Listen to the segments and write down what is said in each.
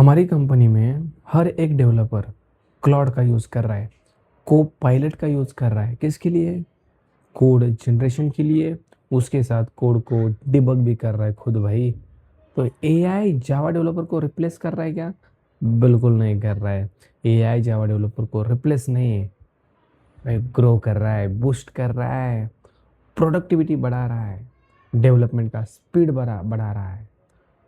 हमारी कंपनी में हर एक डेवलपर क्लाउड का यूज़ कर रहा है, कोपायलट का यूज़ कर रहा है। किसके लिए? कोड जनरेशन के लिए, उसके साथ कोड को डिबग भी कर रहा है खुद भाई। तो एआई जावा डेवलपर को रिप्लेस कर रहा है क्या? बिल्कुल नहीं कर रहा है। एआई जावा डेवलपर को रिप्लेस नहीं, भाई ग्रो कर रहा है, बूस्ट कर रहा है, प्रोडक्टिविटी बढ़ा रहा है, डेवलपमेंट का स्पीड बढ़ा रहा है।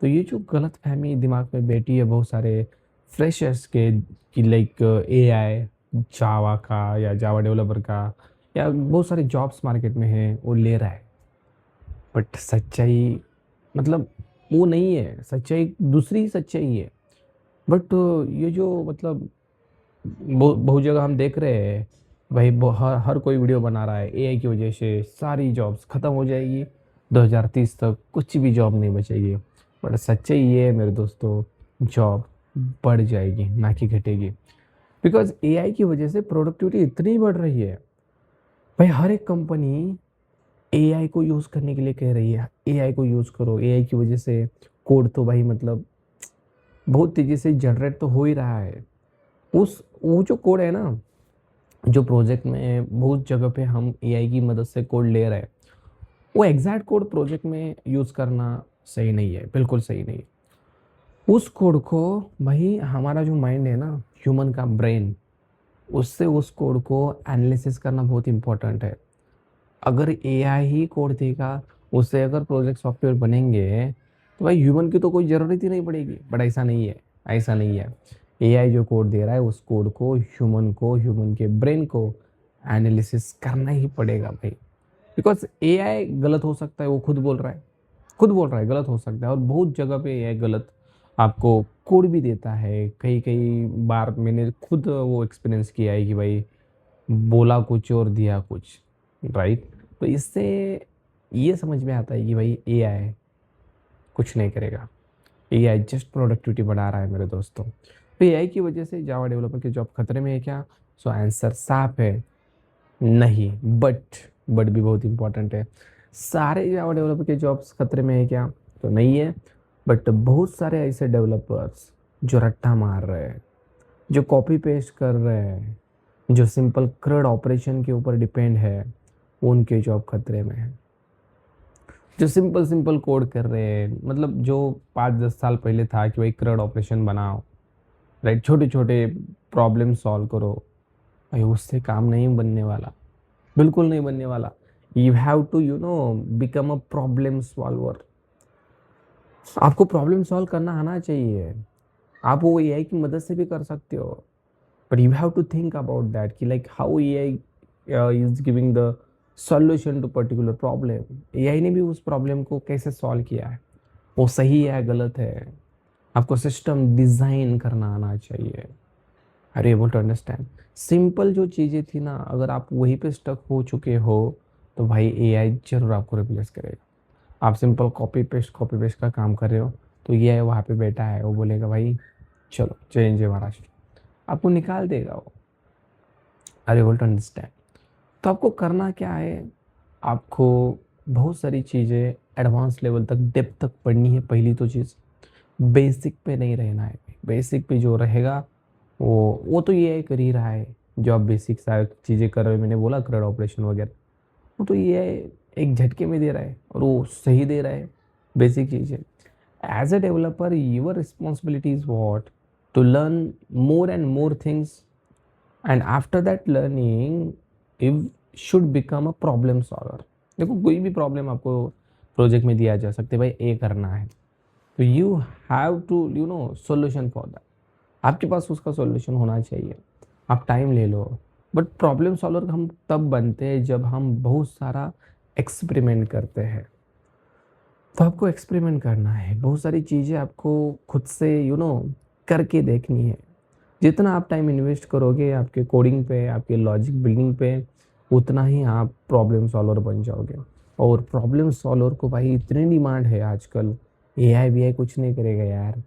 तो ये जो गलतफ़हमी दिमाग में बैठी है बहुत सारे फ्रेशर्स के कि लाइक एआई जावा का या जावा डेवलपर का या बहुत सारे जॉब्स मार्केट में हैं, वो ले रहा है। बट सच्चाई मतलब वो नहीं है, सच्चाई दूसरी सच्चाई है। बट ये जो मतलब बहुत जगह हम देख रहे हैं, भाई हर कोई वीडियो बना रहा है एआई की वजह से सारी जॉब्स खत्म हो जाएगी, 2030 तक कुछ भी जॉब नहीं बचेगी। बट सच्चाई ये है मेरे दोस्तों, जॉब बढ़ जाएगी ना कि घटेगी। बिकॉज एआई की वजह से प्रोडक्टिविटी इतनी बढ़ रही है, भाई हर एक कंपनी एआई को यूज़ करने के लिए कह रही है एआई को यूज़ करो। एआई की वजह से कोड तो भाई मतलब बहुत तेज़ी से जनरेट तो हो ही रहा है। उस वो जो कोड है ना, जो प्रोजेक्ट में बहुत जगह पे हम एआई की मदद से कोड ले रहे हैं, वो एग्जैक्ट कोड प्रोजेक्ट में यूज़ करना सही नहीं है, बिल्कुल सही नहीं है। उस कोड को भाई हमारा जो माइंड है ना, ह्यूमन का ब्रेन, उससे उस कोड को एनालिसिस करना बहुत इंपॉर्टेंट है। अगर एआई ही कोड देगा, उससे अगर प्रोजेक्ट सॉफ्टवेयर बनेंगे, तो भाई ह्यूमन की तो कोई ज़रूरत ही नहीं पड़ेगी। बट ऐसा नहीं है, ऐसा नहीं है। एआई जो कोड दे रहा है, उस कोड को ह्यूमन के ब्रेन को एनालिसिस करना ही पड़ेगा भाई। बिकॉज एआई गलत हो सकता है, वो खुद बोल रहा है गलत हो सकता है। और बहुत जगह पे एआई गलत आपको कोड भी देता है। कई कई बार मैंने खुद वो एक्सपीरियंस किया है कि भाई बोला कुछ और दिया कुछ, राइट। तो इससे ये समझ में आता है कि भाई एआई कुछ नहीं करेगा, एआई जस्ट प्रोडक्टिविटी बढ़ा रहा है मेरे दोस्तों। तो एआई की वजह से जावा डेवलपर की जॉब खतरे में है क्या? सो आंसर साफ है, नहीं। बट भी बहुत इंपॉर्टेंट है। सारे जावा डेवलपर के जॉब्स खतरे में है क्या? तो नहीं है। बट बहुत सारे ऐसे डेवलपर्स जो रट्टा मार रहे हैं, जो कॉपी पेस्ट कर रहे हैं, जो सिंपल क्रड ऑपरेशन के ऊपर डिपेंड है, उनके जॉब खतरे में है। जो सिंपल सिंपल कोड कर रहे हैं, मतलब जो 5-10 साल पहले था कि भाई क्रड ऑपरेशन बनाओ, राइट, छोटे छोटे प्रॉब्लम सॉल्व करो, भाई उससे काम नहीं बनने वाला, बिल्कुल नहीं बनने वाला। You have to become a problem solver. आपको प्रॉब्लम सॉल्व करना आना चाहिए। आप वो एआई की मदद से भी कर सकते हो, but you have to think about that कि like how AI is giving the solution to particular problem. AI ने भी उस प्रॉब्लम को कैसे सॉल्व किया है, वो सही है गलत है। आपको सिस्टम डिजाइन करना आना चाहिए। Are able to understand? Simple जो चीज़ें थी ना, अगर आप वहीं पे स्टक हो चुके हो, तो भाई एआई जरूर आपको रिप्लेस करेगा। आप सिंपल कॉपी पेस्ट का काम कर रहे हो, तो ये वहाँ पे बैठा है, वो बोलेगा भाई चलो जय महाराष्ट्र, आपको निकाल देगा वो। Are able to understand? तो आपको करना क्या है? आपको बहुत सारी चीज़ें एडवांस लेवल तक, डेप्थ तक पढ़नी है। पहली तो चीज़, बेसिक पे नहीं रहना है। बेसिक पे जो रहेगा वो तो ये कर ही रहा है। जो आप बेसिक सारी चीज़ें कर रहे हो, मैंने बोला क्रड ऑपरेशन वगैरह, वो तो ये एक झटके में दे रहा है और वो सही दे रहा है बेसिक चीज़ें। As a developer your responsibility is what? To learn more and more things, and after that learning if should become a problem solver. देखो कोई भी प्रॉब्लम आपको प्रोजेक्ट में दिया जा सकता है, भाई ए करना है, तो you have to solution for that. आपके पास उसका सोल्यूशन होना चाहिए। आप टाइम ले लो। बट प्रॉब्लम सॉल्वर हम तब बनते हैं जब हम बहुत सारा एक्सपेरिमेंट करते हैं। तो आपको एक्सपेरिमेंट करना है, बहुत सारी चीज़ें आपको खुद से करके देखनी है। जितना आप टाइम इन्वेस्ट करोगे आपके कोडिंग पे, आपके लॉजिक बिल्डिंग पे, उतना ही आप प्रॉब्लम सॉल्वर बन जाओगे। और प्रॉब्लम सॉल्वर को भाई इतनी डिमांड है आजकल, एआई वीआई कुछ नहीं करेगा यार।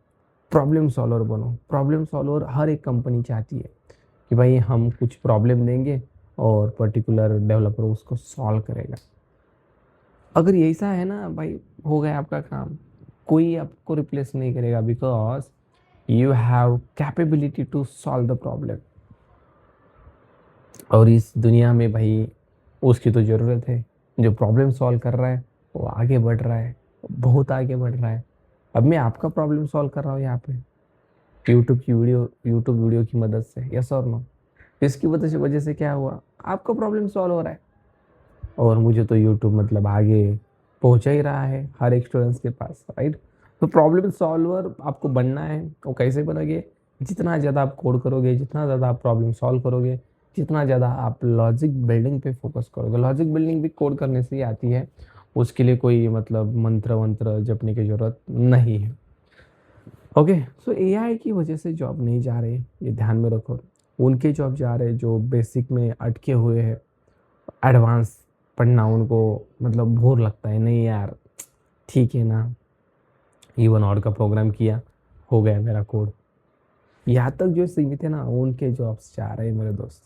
प्रॉब्लम सॉल्वर बनो। प्रॉब्लम सॉल्वर हर एक कंपनी चाहती है कि भाई हम कुछ प्रॉब्लम देंगे और पर्टिकुलर डेवलपर उसको सॉल्व करेगा। अगर ये ऐसा है ना भाई, हो गया आपका काम, कोई आपको रिप्लेस नहीं करेगा। Because you have capability to solve the problem. और इस दुनिया में भाई उसकी तो ज़रूरत है। जो प्रॉब्लम सॉल्व कर रहा है वो आगे बढ़ रहा है, बहुत आगे बढ़ रहा है। अब मैं आपका प्रॉब्लम सॉल्व कर रहा हूँ यहाँ पे यूट्यूब वीडियो की मदद से, यस और नो। इसकी वजह से क्या हुआ, आपका प्रॉब्लम सॉल्व हो रहा है। और मुझे तो यूट्यूब मतलब आगे पहुंचा ही रहा है हर एक स्टूडेंट्स के पास, राइट। तो प्रॉब्लम सॉल्वर आपको बनना है। वो कैसे बनोगे, जितना ज़्यादा आप कोड करोगे, जितना ज़्यादा आप प्रॉब्लम सॉल्व करोगे, जितना ज़्यादा आप लॉजिक बिल्डिंग पे फोकस करोगे। लॉजिक बिल्डिंग भी कोड करने से ही आती है, उसके लिए कोई मतलब मंत्र वंत्र जपने की ज़रूरत नहीं है। ओके, सो एआई की वजह से जॉब नहीं जा रहे, ये ध्यान में रखो। उनके जॉब जा रहे जो बेसिक में अटके हुए हैं। एडवांस पढ़ना उनको मतलब बोर लगता है, नहीं यार ठीक है ना, इवन और का प्रोग्राम किया, हो गया मेरा कोड। यहाँ तक जो सीमित है ना, उनके जॉब्स जा रहे हैं मेरे दोस्त।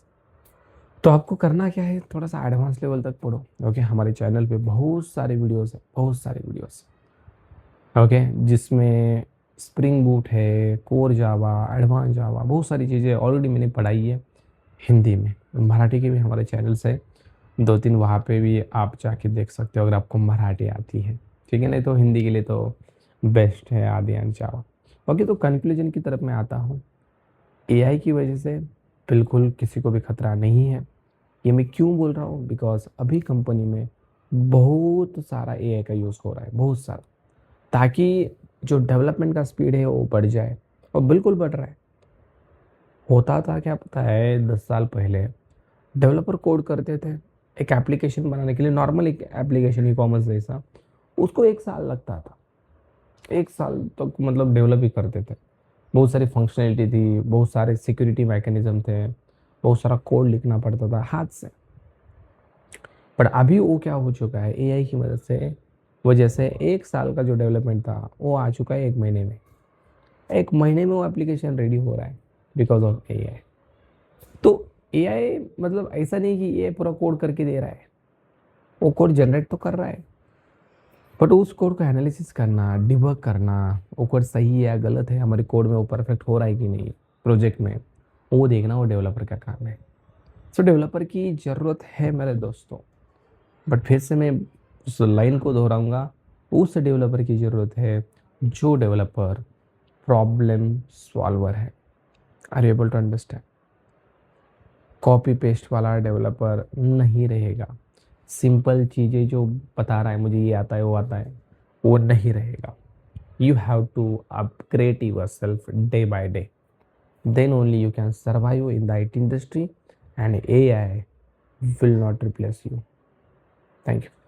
तो आपको करना क्या है, थोड़ा सा एडवांस लेवल तक पढ़ो। ओके, हमारे चैनल पे बहुत सारे वीडियोस है, बहुत सारे वीडियोस। ओके, जिसमें स्प्रिंग बूट है, कोर जावा, एडवांस जावा, बहुत सारी चीज़ें ऑलरेडी मैंने पढ़ाई है हिंदी में। मराठी के भी हमारे चैनल्स है 2-3, वहाँ पे भी आप जाके देख सकते हो अगर आपको मराठी आती है, ठीक है। नहीं तो हिंदी के लिए तो बेस्ट है आदियान जावा। ओके, तो कंक्लूजन की तरफ मैं आता हूँ। एआई की वजह से बिल्कुल किसी को भी खतरा नहीं है। ये मैं क्यों बोल रहा हूँ, बिकॉज अभी कंपनी में बहुत सारा एआई का यूज़ हो रहा है, बहुत सारा, ताकि जो डेवलपमेंट का स्पीड है वो बढ़ जाए। और बिल्कुल बढ़ रहा है। होता था क्या पता है, 10 साल पहले डेवलपर कोड करते थे एक एप्लीकेशन बनाने के लिए, नॉर्मल एक एप्लीकेशन ई कॉमर्स जैसा, उसको 1 साल लगता था। 1 साल तक मतलब डेवलप ही करते थे। बहुत सारी फंक्शनैलिटी थी, बहुत सारे सिक्योरिटी मैकेनिज्म थे, बहुत सारा कोड लिखना पड़ता था हाथ से। पर अभी वो क्या हो चुका है, एआई की मदद से वजह से 1 साल का जो डेवलपमेंट था वो आ चुका है 1 महीने में। 1 महीने में वो एप्लीकेशन रेडी हो रहा है बिकॉज ऑफ एआई। तो एआई मतलब ऐसा नहीं कि ये पूरा कोड करके दे रहा है, वो कोड जनरेट तो कर रहा है, बट उस कोड को एनालिसिस करना, डिबग करना, वो कोड सही है या गलत है, हमारे कोड में वो परफेक्ट हो रहा है कि नहीं प्रोजेक्ट में, वो देखना वो डेवलपर का काम है। सो डेवलपर की ज़रूरत है मेरे दोस्तों। बट फिर से मैं उस लाइन को दोहराऊंगा, उस डेवलपर की ज़रूरत है जो डेवलपर प्रॉब्लम सॉल्वर है। Are you able to understand? Copy paste वाला डेवलपर नहीं रहेगा। सिंपल चीज़ें जो बता रहा है मुझे ये आता है वो आता है, वो नहीं रहेगा। You have to upgrade yourself day by day, then only you can survive in the IT industry and AI will not replace you. Thank you.